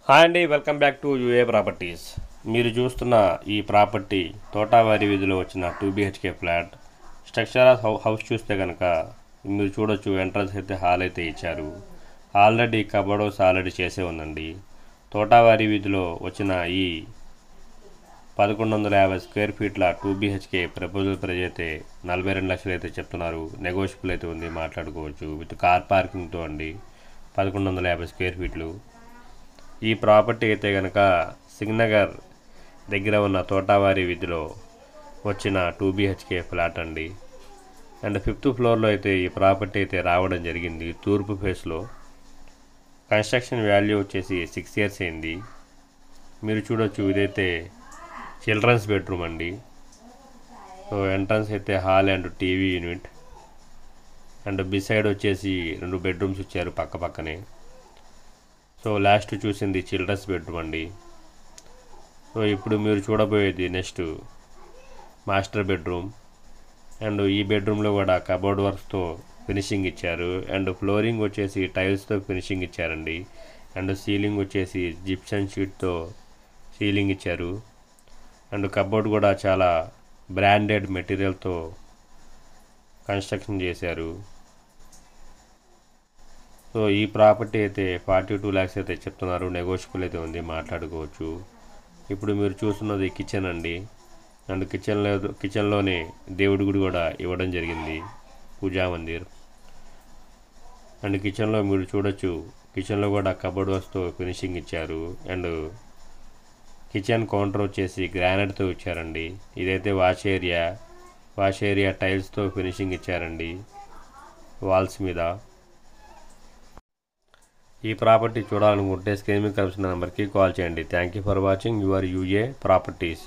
Hi అండి, welcome back to UA properties. మీరు చూస్తున్న ఈ ప్రాపర్టీ తోటావారి వీధిలో వచ్చిన 2 BHK flat. Structure of house చూస్తే కనుక మీరు చూడొచ్చు, ఎంట్రన్స్ అయితే హాల్ అయితే ఇచ్చారు. ఆల్రెడీ కబోర్డ్ హౌస్ ఆల్రెడీ చేసే ఉందండి. తోటావారి వీధిలో వచ్చిన ఈ 1150 స్క్వేర్ ఫీట్ల 2 BHK ప్రపోజల్ ప్రైజ్ అయితే 42 లక్షలు అయితే చెప్తున్నారు. నెగోషియబుల్ అయితే ఉంది, మాట్లాడుకోవచ్చు. విత్ కార్ పార్కింగ్తో అండి. 1150 స్క్వేర్ ఫీట్లు. ఈ ప్రాపర్టీ అయితే కనుక సింగనగర్ దగ్గర ఉన్న తోటావారి వీధిలో వచ్చిన 2 BHK ఫ్లాట్ అండి. అండ్ 5th ఫ్లోర్లో అయితే ఈ ప్రాపర్టీ అయితే రావడం జరిగింది. తూర్పు ఫేస్లో. కన్స్ట్రక్షన్ వాల్యూ వచ్చేసి 6 years అయింది. మీరు చూడొచ్చు, ఇదైతే చిల్డ్రన్స్ బెడ్రూమ్ అండి. సో ఎంట్రన్స్ అయితే hall and TV unit. And beside వచ్చేసి 2 బెడ్రూమ్స్ ఇచ్చారు పక్క పక్కనే. సో లాస్ట్ చూసింది చిల్డ్రన్స్ బెడ్రూమ్ అండి. సో ఇప్పుడు మీరు చూడబోయేది నెక్స్ట్ మాస్టర్ బెడ్రూమ్. అండ్ ఈ బెడ్రూమ్లో కూడా కబోర్డ్ వర్క్స్తో ఫినిషింగ్ ఇచ్చారు. అండ్ ఫ్లోరింగ్ వచ్చేసి టైల్స్తో ఫినిషింగ్ ఇచ్చారండి. అండ్ సీలింగ్ వచ్చేసి జిప్సన్ షీట్తో సీలింగ్ ఇచ్చారు. అండ్ కబోర్డ్ కూడా చాలా బ్రాండెడ్ మెటీరియల్తో కన్స్ట్రక్షన్ చేశారు. సో ఈ ప్రాపర్టీ అయితే 42 lakhs అయితే చెప్తున్నారు. నెగోషియబుల్ అయితే ఉంది, మాట్లాడుకోవచ్చు. ఇప్పుడు మీరు చూస్తున్నది కిచెన్ అండి. అండ్ కిచెన్లోనే దేవుడి గుడి కూడా ఇవ్వడం జరిగింది, పూజా మందిర్. అండ్ కిచెన్లో మీరు చూడొచ్చు, కిచెన్లో కూడా కబోర్డ్ వర్క్స్తో ఫినిషింగ్ ఇచ్చారు. అండ్ కిచెన్ కౌంటర్ వచ్చేసి గ్రానైట్తో ఇచ్చారండి. ఇదైతే వాష్ ఏరియా టైల్స్తో ఫినిషింగ్ ఇచ్చారండి వాల్స్ మీద. ఈ ప్రాపర్టీ చూడాలనుకుంటే స్క్రీన్ మీద కనిపిస్తున్న నెంబర్కి కాల్ చేయండి. Thank you for watching your UA properties.